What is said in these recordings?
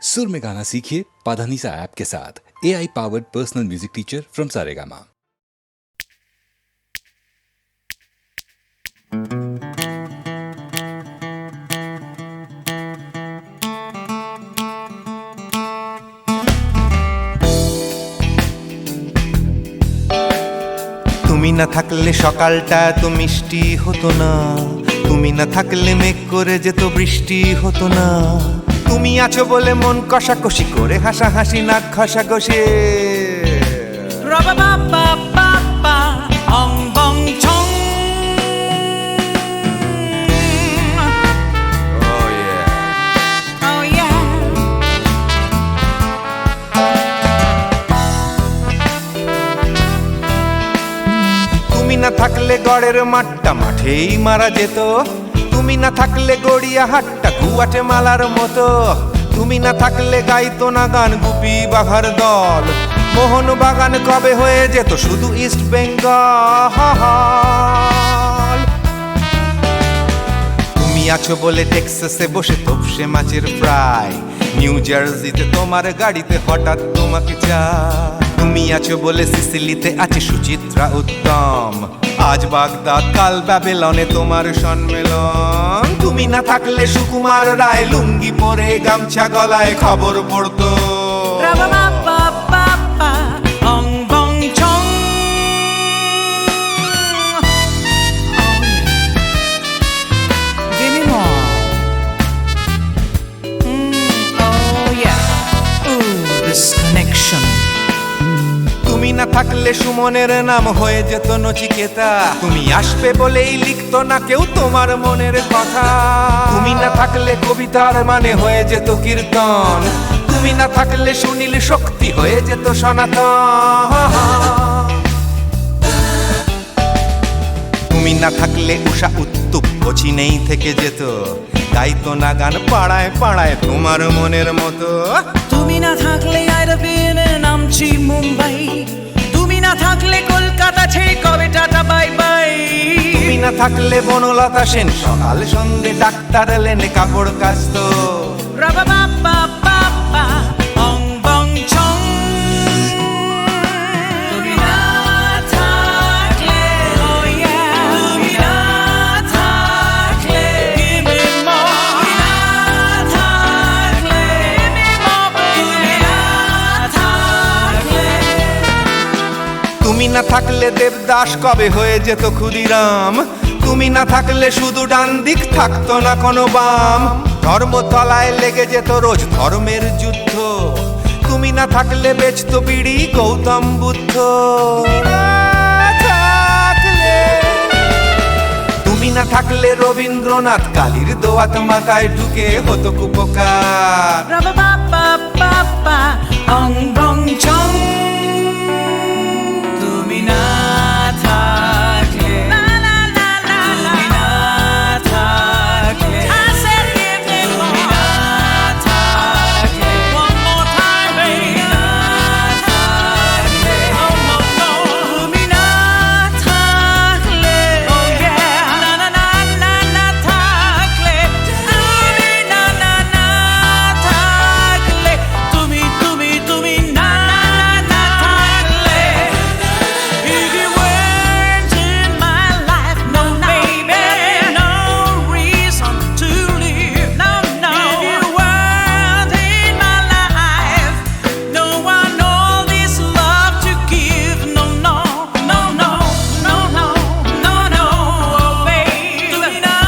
सुर में गाना सीखिए पाधानीसा ऐप के साथ। AI powered personal music teacher from Saregama. তুমি না থাকলে সকালটা এত মিষ্টি হতো না, তুমি না থাকলে মেঘ করে যেত বৃষ্টি হতো না। তুমি আছো বলে মন কষাকষি করে হাসাহাসি নাক ঘষাঘষি। তুমি না থাকলে গড়ের মাঠটা মাঠেই মারা যেত, তুমি না থাকলে গড়িয়া হাটটা গুয়াটে মালার মতো। তুমি না থাকলে গাইতো না গান গুপি বাঘার দল, মোহন বাগান কবে হয়ে যেত শুধু ইস্ট বেঙ্গল। তুমি আছো বলে টেক্সাসে বসে তোপসে মাছের ফ্রাই, নিউ জার্সিতে তোমার গাড়িতে হঠাৎ তোমাকে চাই। তুমি আছো বলে সিসিলিতে আছে সুচিত্রা উত্তম, আজ বাগদাদ কাল ব্যাবিলনে তোমার সম্মেলন। তুমি না থাকলে সুকুমার রায় লুঙ্গি পরে গামছা গলায় খবর পড়তো। তুমি না থাকলে সুমনের নাম হয়ে যেত নচিকেতা, তুমি আসবে বলেই লিখতো না কেউ তোমার মনের কথা। তুমি না থাকলে কবিতার মানে হয়ে যেত কীর্তন, তুমি না থাকলে সুনীল শক্তি হয়ে যেত সনাতন। তুমি না থাকলে উষা উত্তুপ কোচিনেই থেকে যেত, গাইতো না গান পাড়ায় পাড়ায় তোমার মনের মতো। তুমি না থাকলে নামছি মুম্বাই, তুমি না থাকলে কলকাতা ছেড়ে কবে টাটা বাই বাই। তুমি না থাকলে বনলতা সেন সকাল সন্ধে ডাক্তার লেনে কাপড় কাচতো। তুমি না থাকলে, তুমি না থাকলে, তুমি না থাকলে, তুমি না থাকলে। তুমি না থাকলে দেবদাস কবে হয়ে যেত ক্ষুদিরাম, তুমি না থাকলে শুধু ডান দিক থাকতো না কোনো বাম। ধর্মতলায় লেগে যেত রোজ ধর্মের যুদ্ধ, তুমি না থাকলে বেচতো বিড়ি গৌতম বুদ্ধ। তুমি না থাকলে রবীন্দ্রনাথ কালীর দোয়াত মাথায় ঢুকে হতো কুপকার। তুমি না থাকলে, তুমি না থাকলে, তুমি না থাকলে, তুমি না থাকলে, তুমি না থাকলে, না না না না না থাকলে, তুমি না না না থাকলে, তুমি তুমি তুমি না না না থাকলে। If you weren't in my life, no baby, no reason to live, no no. If you weren't in my life, no one all this love to give, no no no no no no no no, oh baby. তুমি না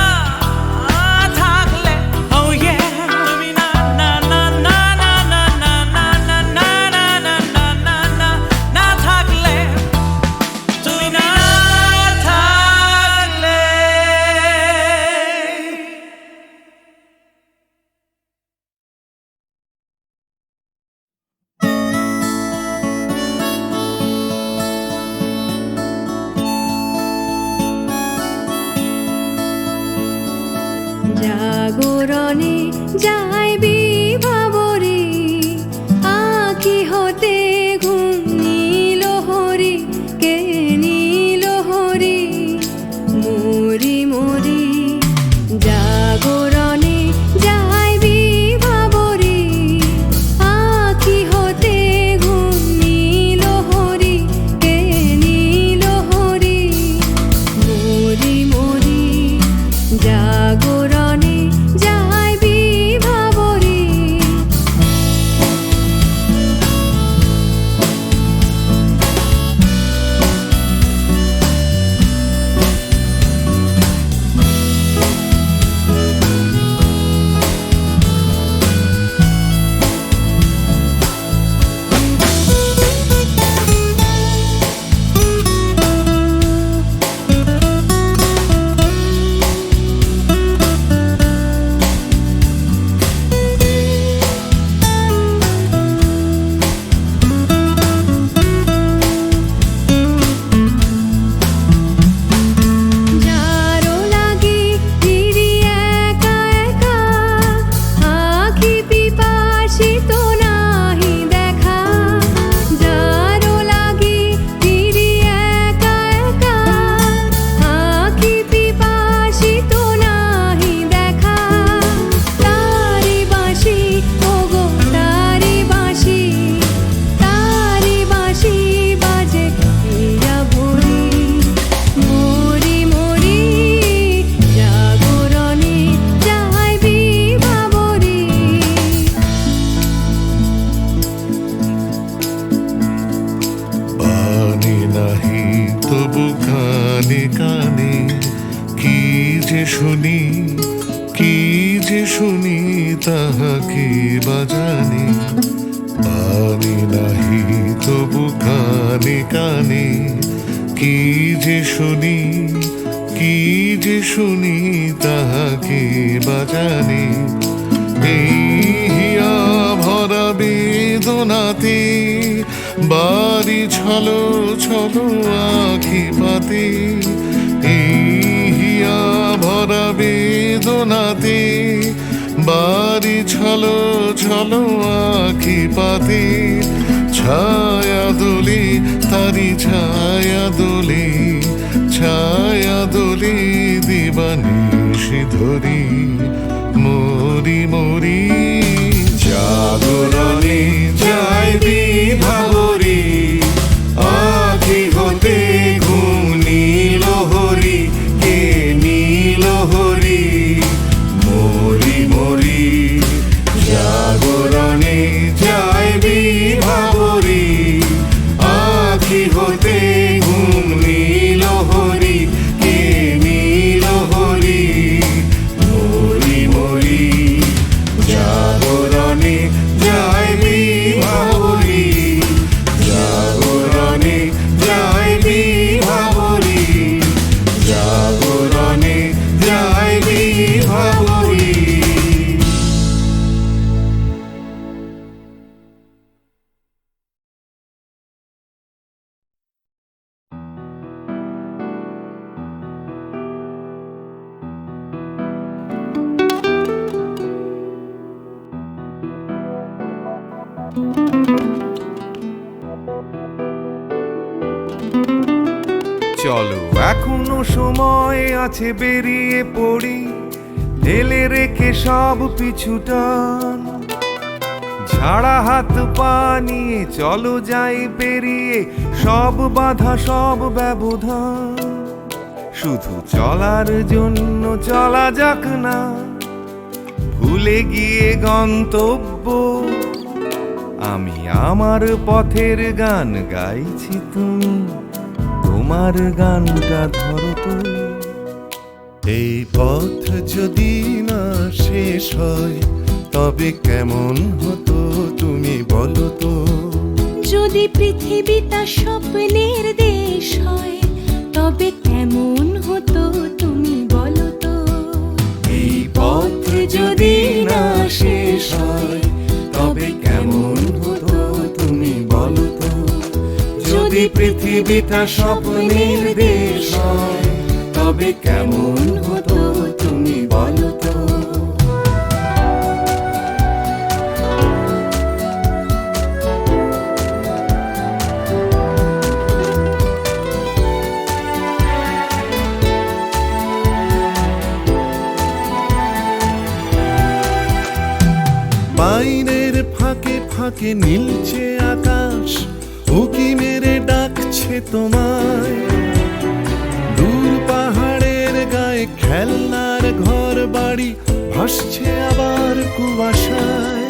থাকলে, oh yeah, তুমি না না না না না না না না না না না না না না না না থাকলে, তুমি না থাকলে। জাগরণে যাইবি ভাবরে, আঁখি হতে ঘুম নীল হরি, কে নীল হরি মরি মরি। জাগরণে যাইবি ভাবরে, তাহাকে বাজানে পানি নাহি তবু কানে কানে কি যে শুনি কি যে শুনি তাহাকে বাজানে এই হিয়া ভরা বেদনাতে বাড়ি ছলো ছলো আখি পাতে এই হিয়া ভরা বেদনাতে বাড়ি ছলো ছলো আখি পাতে ছায়া দোলে তারি ছায়া দোলে ছায়া দোলে দিবানিশি ধরি মরি মরি জাগরণে যায় বিভাবরী আখি হতে ঘুম নীল হরি কে নীল হরি মরি মরি জাগরণে যায় বিভাবরী আখি হতে ঘুম নীল হরি কে নীল হরি মরি মরি জাগরণে যায় বিভাবরী জাগরণে যায় বিভাবরী জাগরণে যায় বিভাবরী। চলো এখনো সময় আছে, বেরিয়ে পড়ি ঢেলে রেখে সব পিছুটান। ঝাড়া হাত পা নিয়ে চলো যাই পেরিয়ে সব বাধা সব ব্যবধান। শুধু চলার জন্য চলা যাক না, ভুলে গিয়ে গন্তব্য। আমি আমার পথের গান গাইছি, তুমি তোমার গানটা ধরো তো। এই পথ যদি না শেষ হয় তবে কেমন হতো তুমি বলো তো। যদি পৃথিবীটা স্বপ্নের দেশ হয় তবে কেমন হতো তুমি বলো তো। এই পথ যদি না শেষ হয় তবে কেমন হতো তুমি বলো তো। যদি পৃথিবীটা স্বপ্নের দেশ হয় তবে কেমন হতো তুমি বলো তো। বাইরের ফাঁকে ফাঁকে নীলছে আকাশ, উকি মেরে ডাকছে তোমায়। দূর পাহাড়ের গায়ে খেলনার ঘর বাড়ি ভাসছে আবার কুয়াশায়।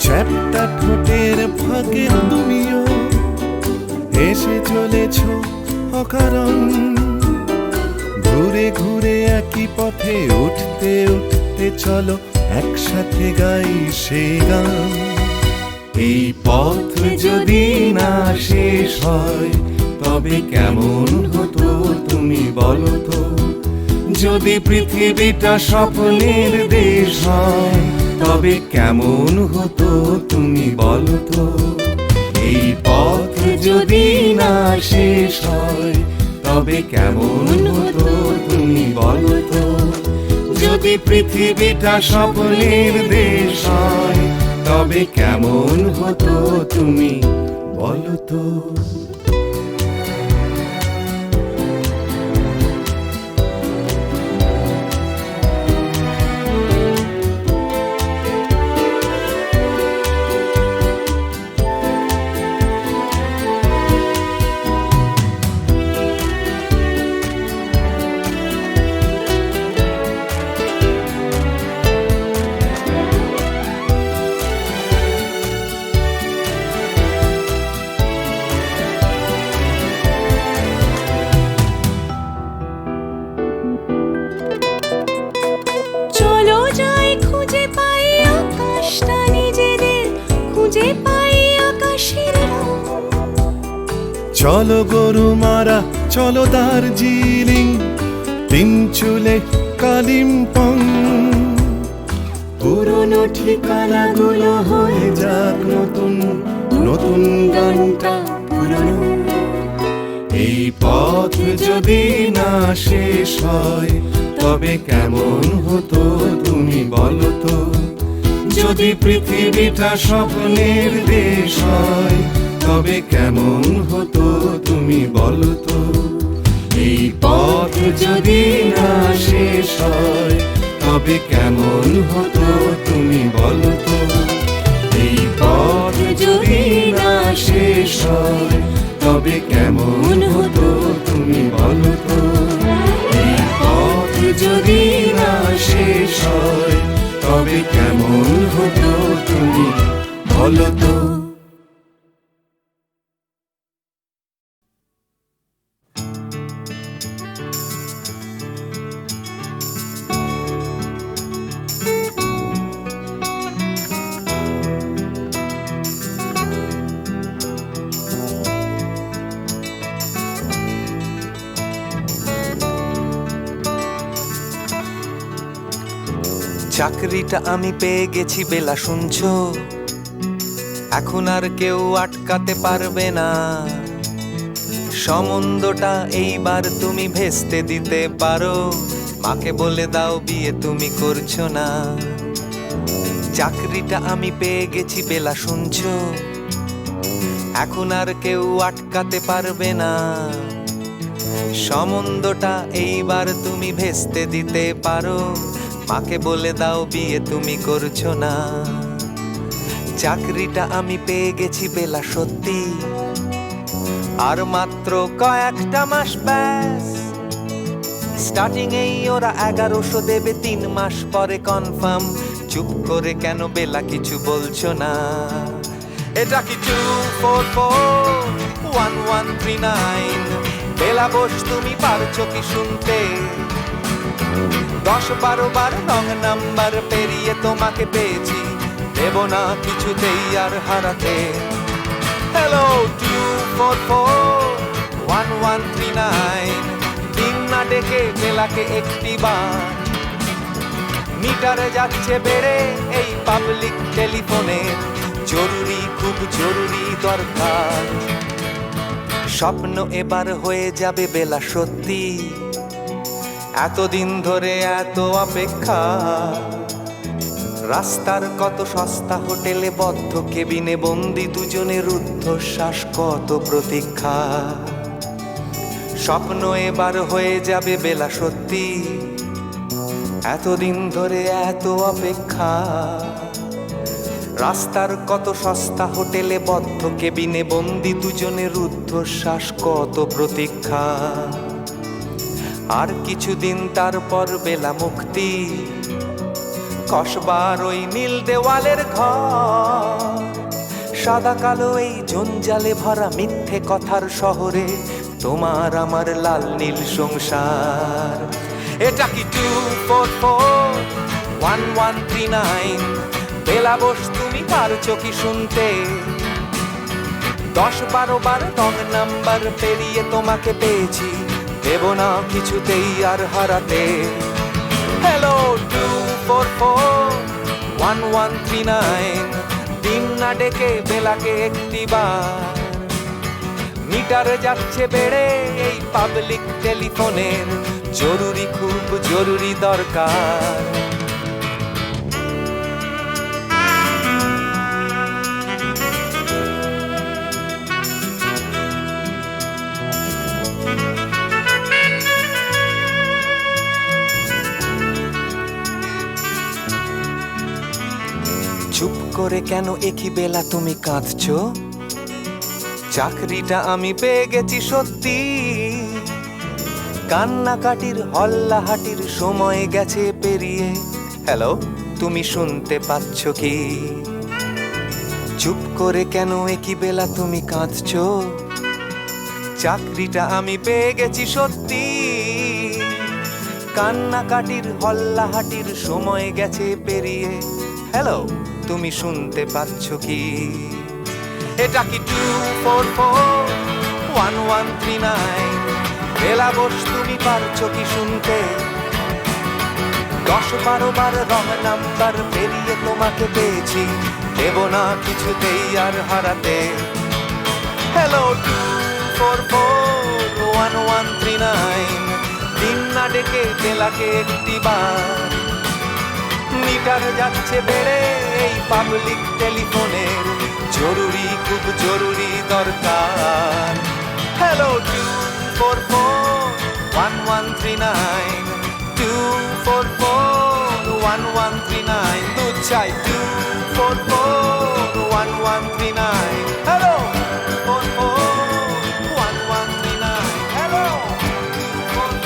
চ্যাপ্টা ঠোঁটের ফাঁকে তুমিও এসে চলেছ অকারণ। ঘুরে ঘুরে একই পথে উঠতে উঠতে চলো একসাথে গাই সে গান। এই পথ যদি না শেষ হয় তবে কেমন হতো তুমি বলো তো। যদি পৃথিবীটা স্বপ্নের দেশ হয় তবে কেমন হতো তুমি বলো তো। এই পথ যদি না শেষ হয় তবে কেমন হতো তুমি বলো তো। যদি পৃথিবীটা স্বপ্নের দেশ হয় তবে কেমন হতো তুমি বলো তো। খুঁজে পাই আকাশের রং। চলো গরু মারা, চলো দার্জিলিং, তিন চুলে কালিম্পং। পুরনো ঠিকানাগুলো হয়ে যাক নতুন, নতুন গানটা পুরনো। এই পথ যদি না শেষ হয় তবে কেমন হতো তুমি বলো তো? যদি পৃথিবীটা স্বপ্নের দেশ হয় তবে কেমন হতো তুমি বলো তো? এই পথ যদি না শেষ হয় তবে কেমন হতো তুমি বলো তো? এই পথ যদি না শেষ হয় তবে কেমন হতো তুমি বলো তো? এই পথ যদি না শেষ হয় তবে কেমন হতো তুমি বলো তো? চাকরিটা আমি পেয়ে গেছি বেলা, শুনছো? এখন আর কেউ আটকাতে পারবে না। সম্বন্ধটা এইবার তুমি ভেস্তে দিতে পারো, মাকে বলে দাও বিয়ে তুমি করছো না। চাকরিটা আমি পেয়ে গেছি বেলা, শুনছো? এখন আর কেউ আটকাতে পারবে না। সম্বন্ধটা এইবার তুমি ভেস্তে দিতে পারো, মাকে বলে দাও বিয়ে তুমি করছো না। চাকরিটা আমি পেয়ে গেছি বেলা, সত্যি আর মাত্র কয়েকটা মাস ব্যাস। স্টার্টিং এই ওরা 1100 দেবে, 3 মাস পরে কনফার্ম। চুপ করে কেন বেলা কিছু বলছো না? এটা কি 2441139? বেলা বোস তুমি পারছো কি শুনতে? 10-12 বার রং নাম্বার পেরিয়ে তোমাকে পেয়েছি, দেব না কিছুতেই আর হারাতে। হ্যালো 2441139, দিন না ডেকে বেলাকে একটি বার। মিটারে যাচ্ছে বেড়ে এই পাবলিক টেলিফোনে, জরুরি খুব জরুরি দরকার। স্বপ্ন এবার হয়ে যাবে বেলা, সত্যি এতদিন ধরে এত অপেক্ষা। রাস্তার কত সস্তা হোটেলে বদ্ধ কেবিনে বন্দি দুজনের রুদ্ধশ্বাস, কত প্রতীক্ষা। স্বপ্ন এবার হয়ে যাবে বেলা, সত্যি এতদিন ধরে এত অপেক্ষা। রাস্তার কত সস্তা হোটেলে বদ্ধ কেবিনে বন্দি দুজনের রুদ্ধশ্বাস, কত প্রতীক্ষা। আর কিছুদিন তারপর বেলা মুক্তি, কসবার ওই নীল দেওয়ালের ঘর। সাদা কালো এই জঞ্জালে ভরা মিথ্যে কথার শহরে তোমার আমার লাল নীল সংসার। এটা কি 2441139? বেলা বোস তুমি পারছো কি শুনতে? 10-12 বার রং নাম্বার পেরিয়ে তোমাকে পেয়েছি, দেব না কিছুতেই আর হারাতে। হ্যালো 2441139, দিন না ডেকে বেলাকে একটি বার। মিটারে যাচ্ছে বেড়ে এই পাবলিক টেলিফোনের, জরুরি খুব জরুরি দরকার। চুপ করে কেন একই বেলা তুমি কাঁদছো? চাকরিটা আমি পেয়ে গেছি সত্যি, কান্নাকাটির হল্লাহাটির সময় গেছে পেরিয়ে। হ্যালো তুমি শুনতে পাচ্ছ কি? চুপ করে কেন একই বেলা তুমি কাঁদছো? চাকরিটা আমি পেয়ে গেছি সত্যি, কান্নাকাটির হল্লাহাটির সময় গেছে পেরিয়ে। হ্যালো তুমি শুনতে পাচ্ছ কি? এটা কি 2441139? বেলাবোস তুমি পারছো কি শুনতে? 10-12 বার রং নাম্বার পেরিয়ে তোমাকে পেয়েছি, দেব না কিছুতেই আর হারাতে। হ্যালো 2441139, দিন না ডেকে বেলাকে একটি বার। মিটার যাচ্ছে বেড়ে এই পাবলিক টেলিফোনের, জরুরি খুব জরুরি দরকার। হ্যালো 2441139, 2441139, দুধ চাই 2441139। Hello 2441139, hello 2441139।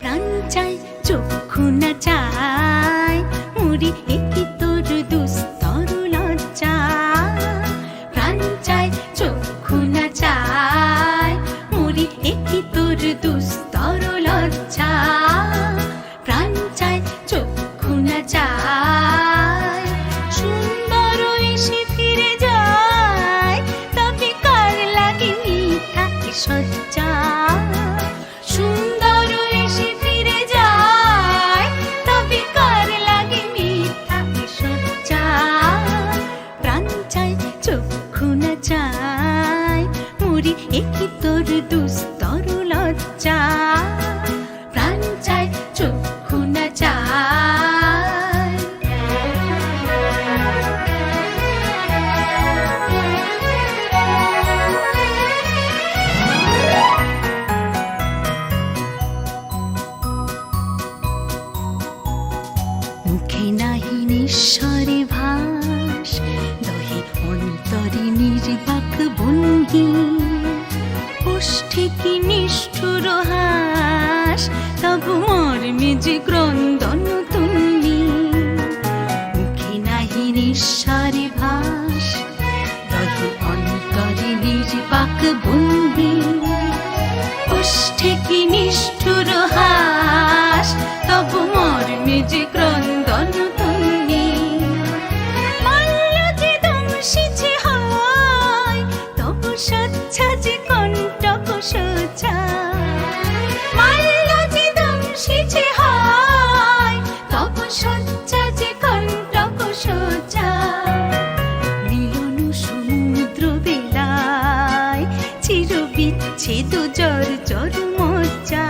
প্রাণ চাই চক্ষু না চাই মুড়ি একই তোর দুস্তর লজ্জা। প্রাণ চাই চক্ষু না চাই মুড়ি একই তোর দুস্তর লজ্জা। প্রাণ চাই চক্ষু না চাই সুন্দর এসে ফিরে যায়, তবে কার লাগে মিথ্যা সজ্জা। সুন্দর এসে ফিরে যায়, তবে কার লাগে মিথ্যা সজ্জা। প্রাণ চাই চক্ষু না চাই মুড়ি একই তোর দুস্তর লজ্জা। প্রাণ চাই চক্ষু না চাই। মুখে নাহি নিঃস্বরে ভাস, দহে অন্তরে নির্বাক ভঙ্গি। ওষ্ঠে কি নিষ্ঠুর হাস, তবু মর্মে যে ক্রন্দন তুমি। মুখে নাহি নিঃস্বরে ভাস, দহে অন্তরে নির্বাক ভঙ্গি। ওষ্ঠে কি নিষ্ঠুর হাস, তবু মর্মে যে ক্রন্দন তুমি। মাল্য যে দংশিছে হয়, তবু সচ্ছা যে কণ্টক সোজা। মাল্য যে দংশিছে হয়, তবু সচ্ছা যে কণ্টক সোজা। মিলন সমুদ্র বেলায় চির বিচ্ছেদ জর জর মজ্জা।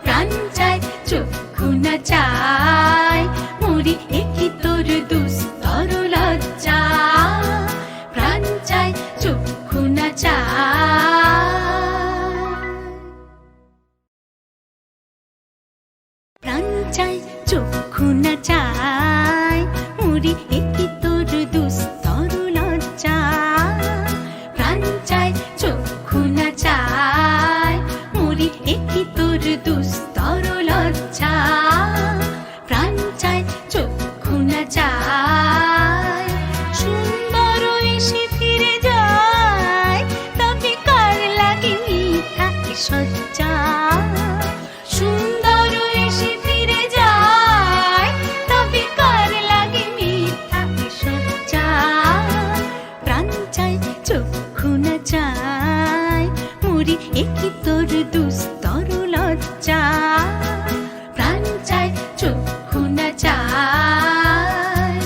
প্রাণ চাই চক্ষু না চাই মুড়ি একই তোর দুস্তর লজ্জা। প্রাণ চাই চক্ষু না চাই। প্রাণ চাই চক্ষু না চাই মুড়ি একই তোর দুস্তর লজ্জা। প্রাণ চাই চক্ষু না চাই মুড়ি একই তোর দুস্তর লজ্জা। প্রাণ চাই চক্ষু না চাই সুন্দর এসে ফিরে যায়, তবে কার লাগে মিথ্যা সজ্জা। সুন্দর এসে ফিরে যায়, তবে কার লাগে মিথ্যা সজ্জা। প্রাণ চাই চক্ষু না চাই মুড়ি একই তোর দুস্তর লজ্জা। প্রাণ চাই চক্ষু না চাই।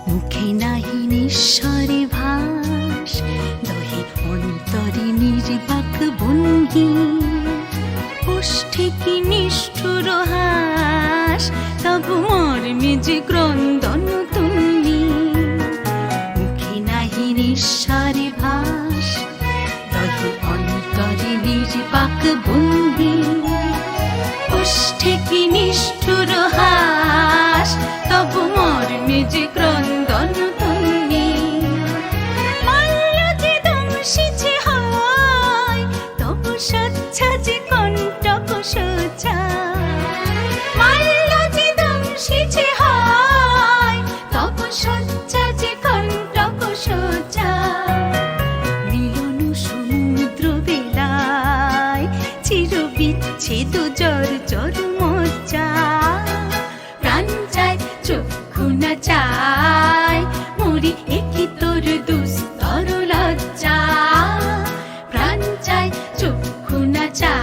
মুখে নাহি নিঃস্বরে ভাস, দহে অন্তরে নির্বাক ভঙ্গি। ওষ্ঠে কি নিষ্ঠুর হাস, তবু মর্মে যে ক্রন্দন তুমি। মুখে নাহি নিঃস্বরে ভাস, দহে অন্তরে নির্বাক ওষ্ঠে কি নিষ্ঠুর হাস, তবু মর্মে যে ক্রন্দন তন্নি। মাল্য যে দংশিছে হয়, তবু সচ্ছা যে কণ্টক সোজা। মাল্য যে দংশিছে হয়, তবু সচ্ছা যে কণ্টক সোজা। মিলন সমুদ্র বেলায় চির বিচ্ছেদ জর জর মজ্জা। প্রাণ চায় চক্ষু না চায়, মরি একই তোর দুস্তর লজ্জা। প্রাণ চায় চক্ষু না চায়।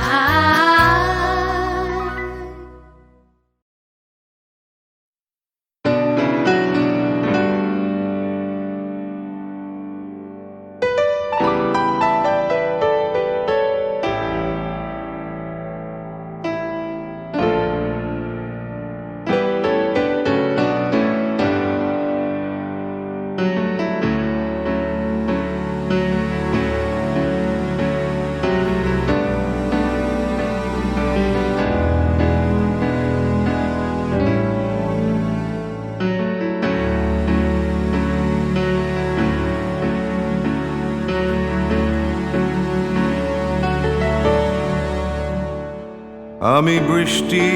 আমি বৃষ্টি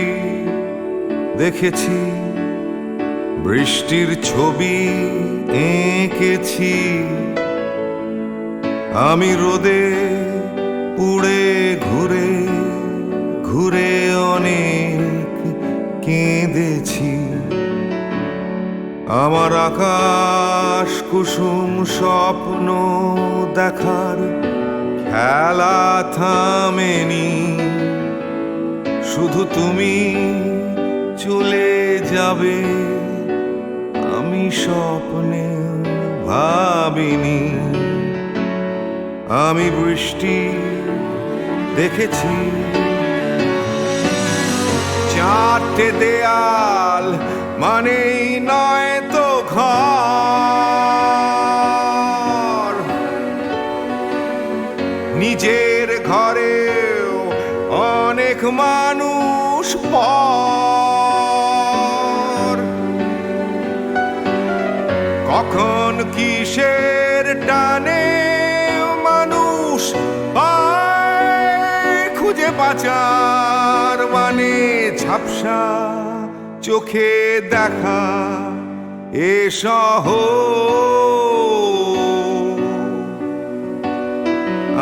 দেখেছি, বৃষ্টির ছবি এঁকেছি। আমি রোদে পুড়ে ঘুরে ঘুরে অনেক কেঁদেছি। আমার আকাশ কুসুম স্বপ্ন দেখার খেলা থামেনি। শুধু তুমি চলে যাবে আমি স্বপ্নে ভাবিনি। আমি বৃষ্টি দেখেছি, চারটে দেয়াল মানেই নয় তো ঘর। নিজের ঘরেও অনেক মানুষ পর। কখন কিসের টানে মানুষ পায় খুঁজে বাঁচার মানে। ঝাপসা চোখে দেখা এ শহর।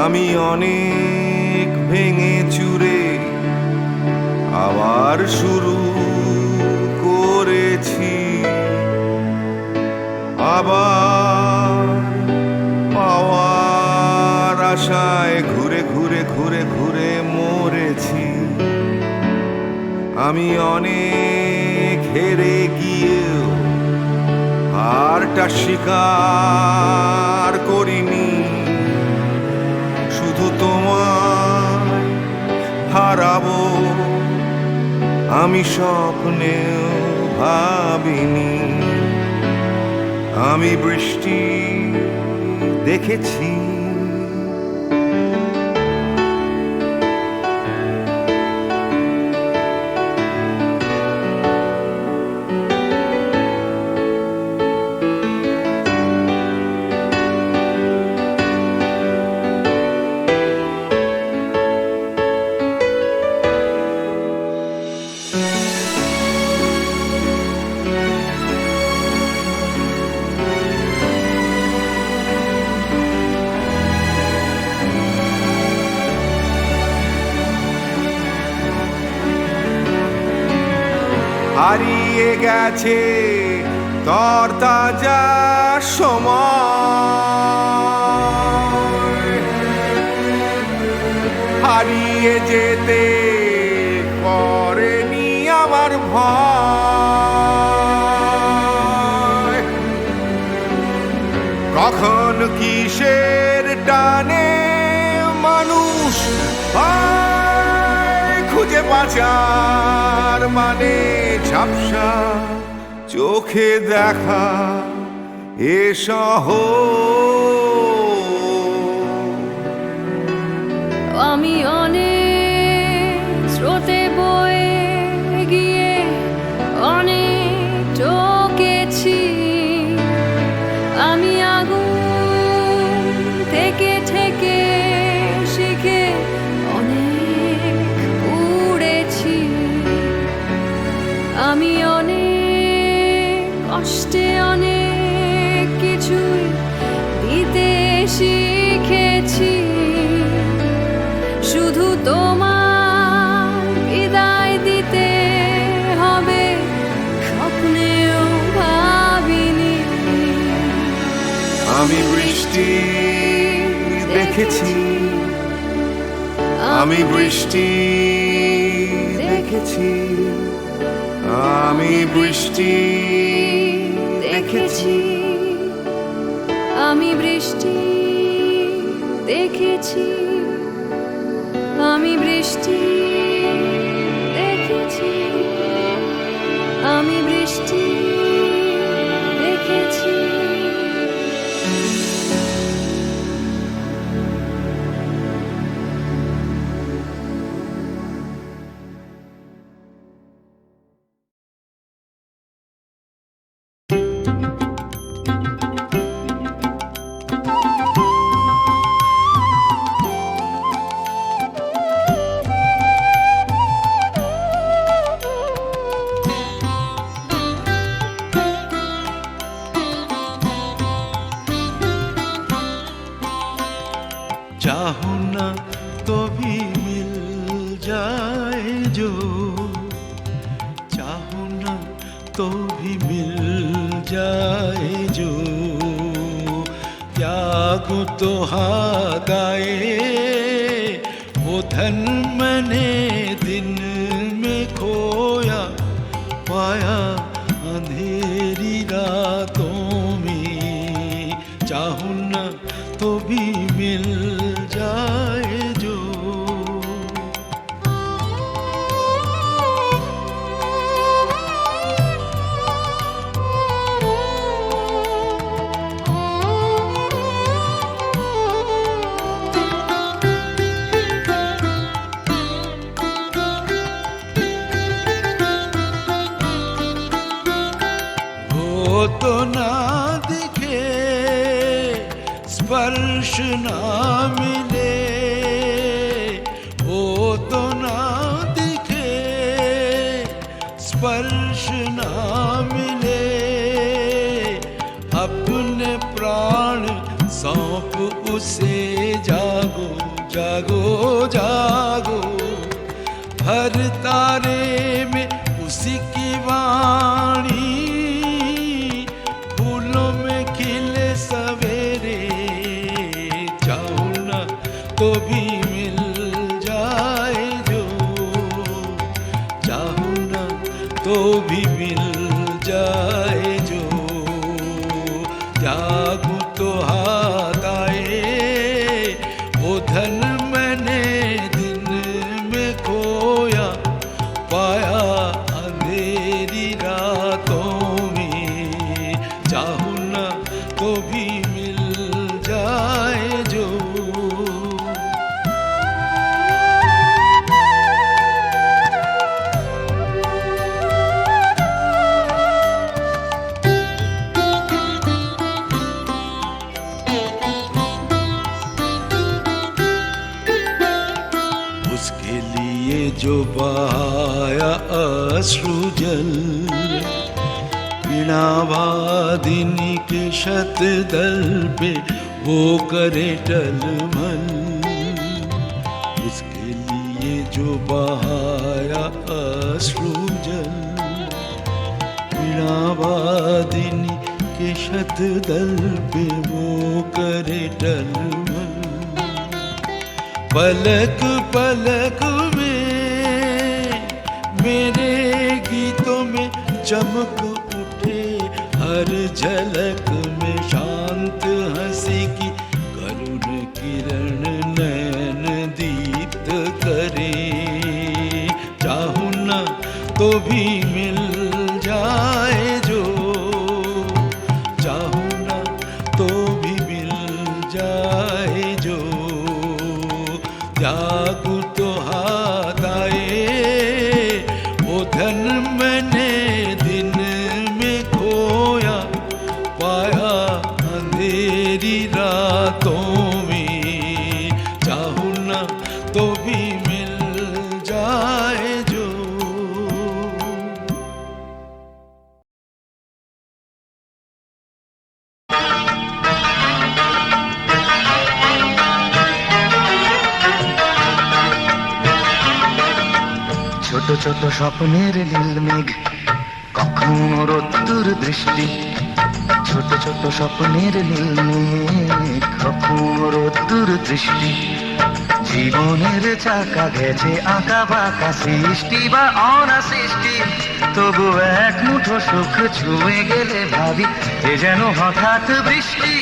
আমি অনেক ভেঙে চুরে আবার শুরু করেছি। আবার পাওয়ার আশায় ঘুরে ঘুরে ঘুরে ঘুরে মরেছি। আমি অনেক হেরে গিয়েও হারটা স্বীকার করিনি। শুধু তোমায় হারাবো আমি স্বপ্নেও ভাবিনি। আমি বৃষ্টি দেখেছি। হারিয়ে গেছে তরতাজা সময়। হারিয়ে যেতে করেনি আমার ভয়। কখন কিসের টানে মানুষ পায় খুঁজে বাঁচার মানে। ঝাপসা চোখে দেখা এ শহর। আমি অনেক বৃষ্টি দেখেছি, আমি বৃষ্টি দেখেছি, আমি বৃষ্টি দেখেছি, আমি বৃষ্টি দেখেছি, আমি বৃষ্টি দেখেছি, আমি বৃষ্টি দেখেছি। चाहो ना तो भी मिल जाए जो, चाहो ना तो भी मिल जाए जो, त्याग तो हादाए वो धन मैंने दिन में खोया पाया अंधेरी रातों में, चाहो ना तो भी मिल जाए जो। वो तो ना दिखे, स्पर्श ना मिले, वो तो ना दिखे, स्पर्श ना मिले, अपने प्राण सौंप उसे, जागो जागो जागो, हर तारे में उसी की वाणी, फूलों में खिले सवेरे, चाहो ना तो भी मिल जाए जो, चाहो ना तो भी मिल जाए जो, त्यागू तो हाथ आए वो धन मैंने दिन में खोया पाया अंधेरी रातों में, चाहो ना तो भी मिल जाए जो। उसके लिए जो बहाया अश्रु जल, बिना वादिनी के शत दल पे वो करे टलमल, उसके लिए जो बहाया अश्रु जल, बिना वादिनी के शत दल पे वो करे टलमल, पलक पलक में मेरे गीतों में चमक उठे, हर झलक में शांत हंसी की करुण किरण नैन दीप्त करे, चाहूं ना तो भी मिल जाए जो, चाहूं ना तो भी मिल जाए जो, त्यागू तो हाथ आए वो धन मैंने दिन में खोया पाया अंधेरी रातों में, चाहूं ना तो भी मिल जाए जो। ছোট ছোট স্বপ্নের নীল মেঘ, কখনো রোদ্দুর দৃষ্টি, ছোট ছোট স্বপ্নের নীল কখনো রোদ্দুর দৃষ্টি জীবনের চাকা গেছে আঁকা বাঁকা সৃষ্টি বা অনাসৃষ্টি তবু এক মুঠো সুখ ছুঁয়ে গেলে ভাবি এ যেন হঠাৎ বৃষ্টি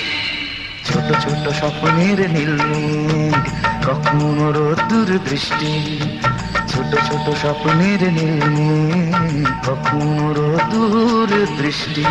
ছোট ছোট স্বপ্নের নীল কখনো রোদ্দুর দৃষ্টি ছোট ছোট স্বপ্নের নীল কখনো রোদ্দুর দৃষ্টি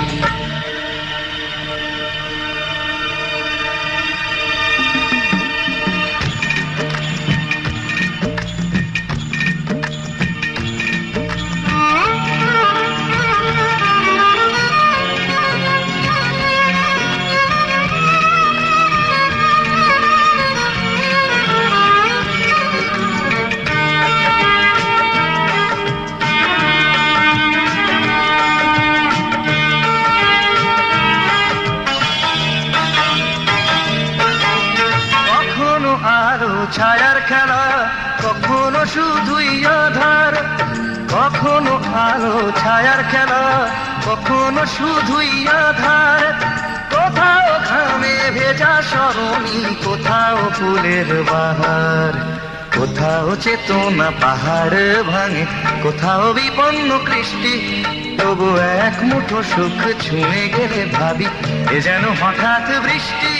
ছায়ার খেলা কখনো শুধুই আধার কখনো আলো ছায়ার খেলা কখনো শুধুই আধার কোথাও ঘামে ভেজা সরণি কোথাও ফুলের বাহার কোথাও চেতনা পাহাড় ভাঙে কোথাও বিপন্ন কৃষ্টি তবু এক মুঠো সুখ ছুঁয়ে গেলে ভাবি এ যেন হঠাৎ বৃষ্টি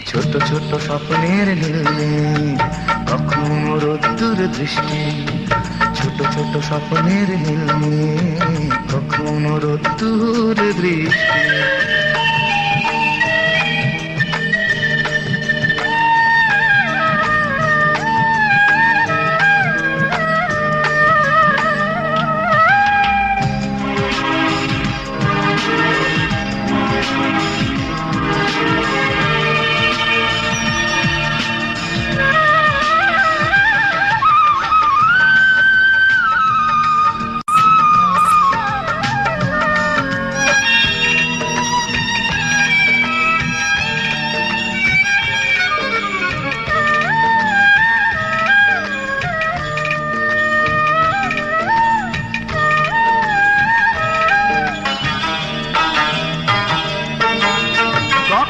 ছোট ছোট স্বপ্নের নীল কখনো রোদ্দুর দৃষ্টি ছোট ছোট স্বপ্নের নীল কখনো রোদ্দুর দৃষ্টি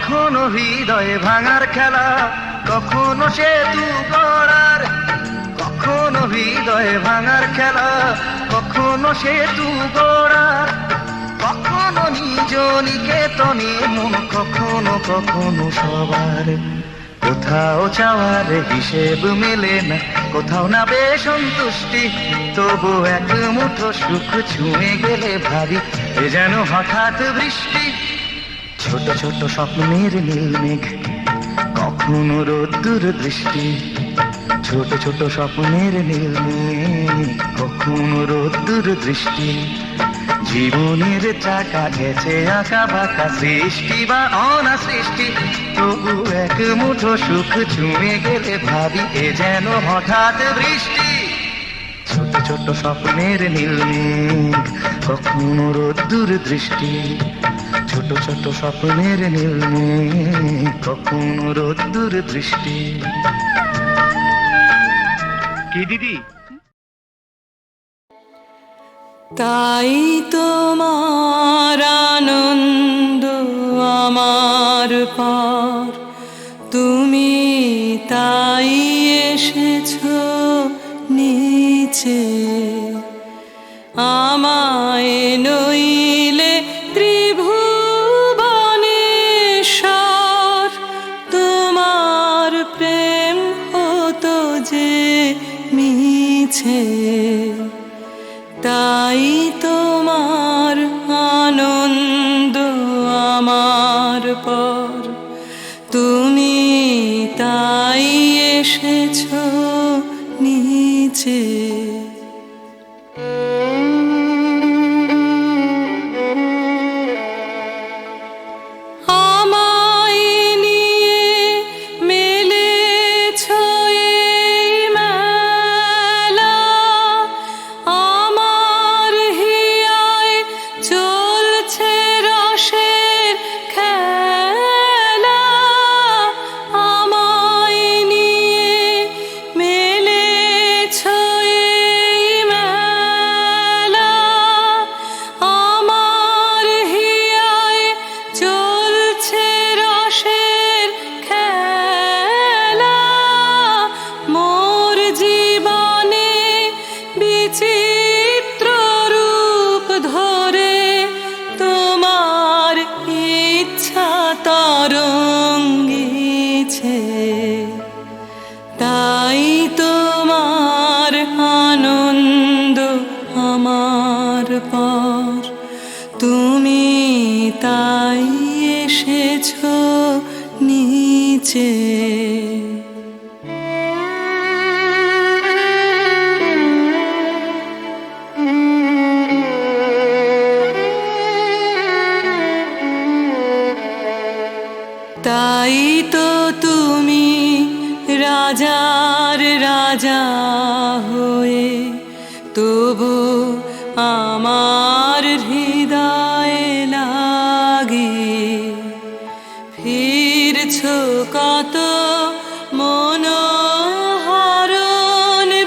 কখনো হৃদয়ে ভাঙার খেলা কখনো সেতু গড়ার কখনো হৃদয়ে ভাঙার খেলা কখনো সেতু গড়ার কখনো নিজ নিকেতনে মন কখনো কখনো সবার কোথাও চাওয়ার হিসেব মেলে না কোথাও না বেশ সন্তুষ্টি তবু এক মুঠো সুখ ছুঁয়ে গেলে ভাবি এ যেন হঠাৎ বৃষ্টি ছোট ছোট স্বপ্নের নীল মেঘ কখনো রোদ্দুর দৃষ্টি ছোট ছোট স্বপ্নের নীল মেঘ কখনো রোদ্দুর দৃষ্টি জীবনের চাকা গেছে আঁকা বাঁকা সৃষ্টি বা অনাসৃষ্টি তবু এক মুঠো সুখ ছুঁয়ে গেলে ভাবি এ যেন হঠাৎ বৃষ্টি ছোট ছোট স্বপ্নের নীল মেঘ কখনো রোদ্দুর দৃষ্টি ছোট ছোট স্বপ্নের নীল কখনো রোদ্দুর দৃষ্টি কি দিদি তাই তোমার আনন্দ আমার পর তুমি তাই এসেছো নিচে আমায় নইলে ত্রিভুবনেশ্বর তোমার প্রেম হতো যে মিছে তাই তোমার আনন্দ আমার পর তুমি তাই এসেছো নিচে ছয়ে বিচিত্র রূপ ধরে তোমার ইচ্ছা তরঙ্গিছে, তাই তোমার আনন্দ আমার পর, তুমি তাই এসেছো নিচে। তাই তো তুমি রাজার রাজা হয়ে তবু আমার হৃদয়ে লাগে ফিরছো কত মনোহরণ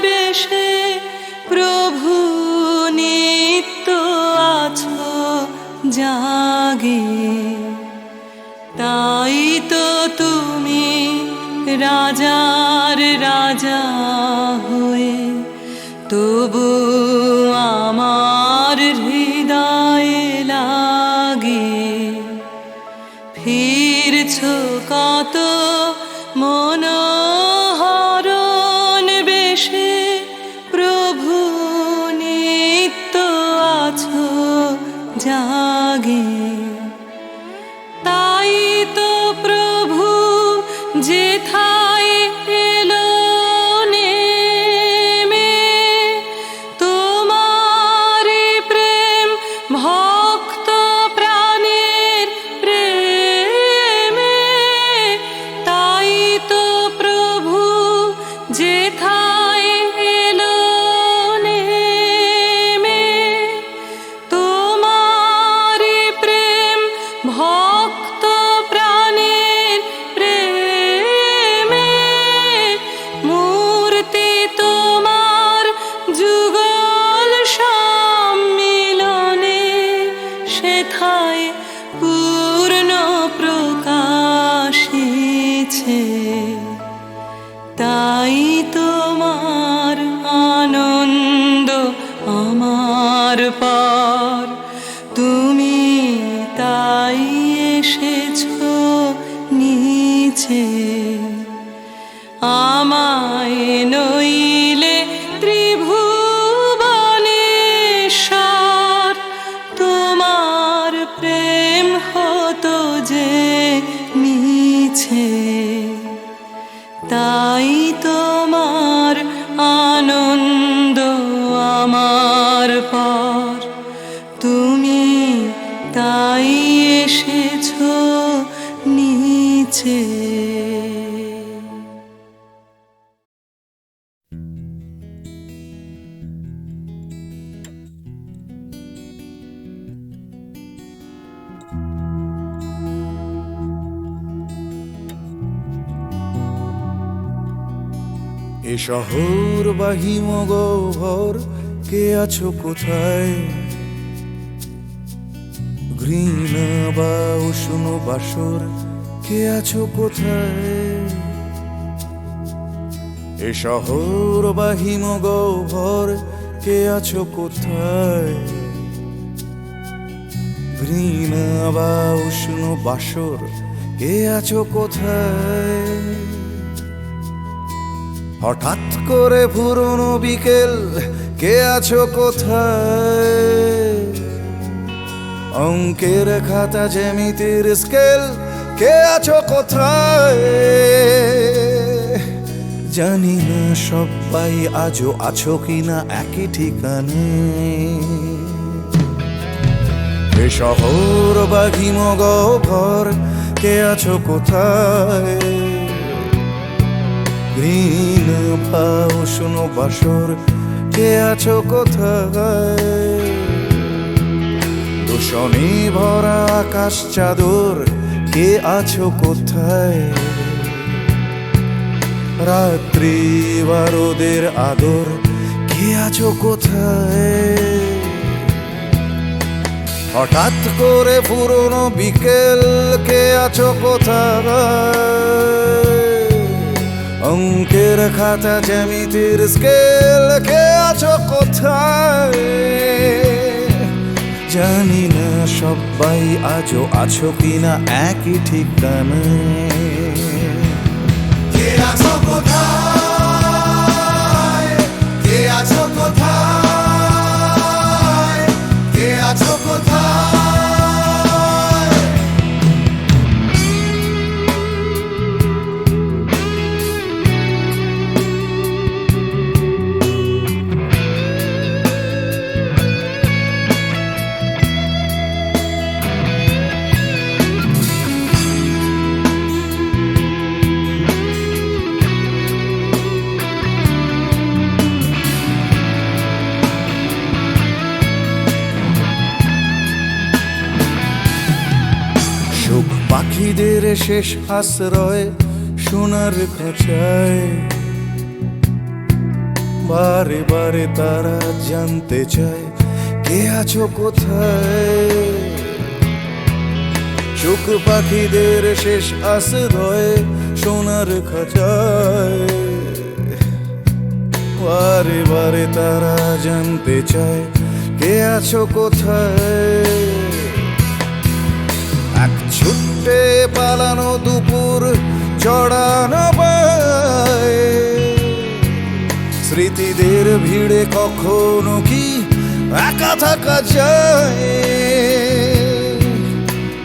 বেশে, প্রভু নিত্য আছো জাগে। তাই তো তুমি রাজার রাজা হয়ে তবু আমার হৃদয়ে লাগে ফিরছো কত মনোহরণ বেশে, প্রভু নিত্য আছো জাগে। তাই তো প্রভু যেথায় এলো নেমে, তোমার প্রেম ভক্ত প্রাণের প্রেমে। তাই তো প্রভু যেথায় এলো নেমে, তোমার প্রেম ভক্ত প্রাণের প্রেমে। মূর্তি তোমার যুগল সম্মিলনে, সেথায় পূর্ণ প্রকাশিছে। তাই তোমার আনন্দ আমার পর, তুমি তাই এসেছো নিচে। আমায় নইলে ত্রিভুবনেশ্বর, তোমার প্রেম হতো যে মিছে। তাই তোমার আনন্দ আমার পর, তুমি তাই এসেছো নিচে। এ শহর বা হিমগহ্বর, কে আছো কোথায়? ঘৃণা বা উষ্ণ বাসর, কে আছো কোথায়? এ শহর বা হিমগহ্বর, কে আছো কোথায়? ঘৃণা বা উষ্ণ বাসর, কে আছো কোথায়? হঠাৎ করে পুরনো বিকেল, কে আছো কোথায়? অঙ্কের খাতা জ্যামিতির স্কেল, কে আছো কোথায়? জানি না সবাই আজও আছো কিনা একই ঠিকানে। এ শহর বা হিমগহ্বর, কে আছো কোথায়? ঘৃণা বা উষ্ণ বাসর, কে আছো কোথায়? দূষণে ভরা আকাশ চাদর, কে আছো কোথায়? রাত্রি বা রোদের আদর, কে আছো কোথায়? হঠাৎ করে পুরনো বিকেল, কে আছো কোথায়? অঙ্কের খাতা জ্যামিতির স্কেল, কে আছো কোথায়? কোথায় জানি না সবাই আজও আছো কিনা একই ঠিকানায় কে আছো কোথায় কে আছো কোথায় কে আছো কোথায় সুখ পাখিদের শেষ আশ্রয় সোনার খাঁচায় বারে বারে তারা জানতে চায় কে আছো কোথায় সুখ পাখিদের শেষ আশ্রয় সোনার খাঁচায় বারে বারে তারা জানতে চায় কে আছো কোথায় এক ছুটে পালানো দুপুর চড়ানো পায় স্মৃতিদের ভিড়ে কখনো কি একা থাকা যায়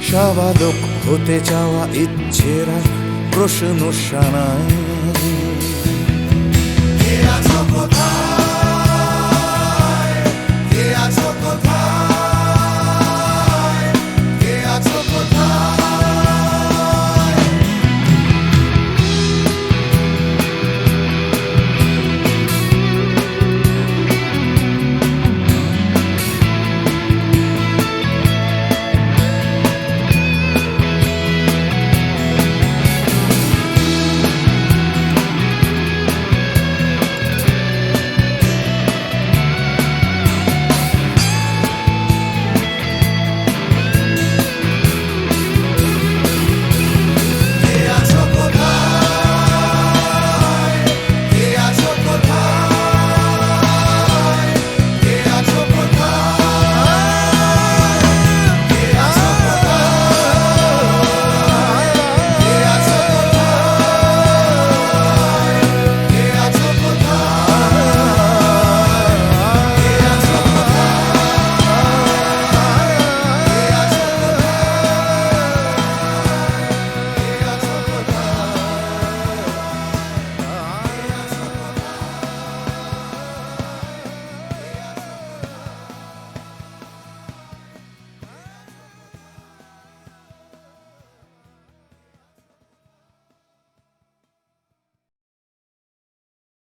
স্বাভাবিক হতে চাওয়া ইচ্ছেরা প্রশ্ন শানায়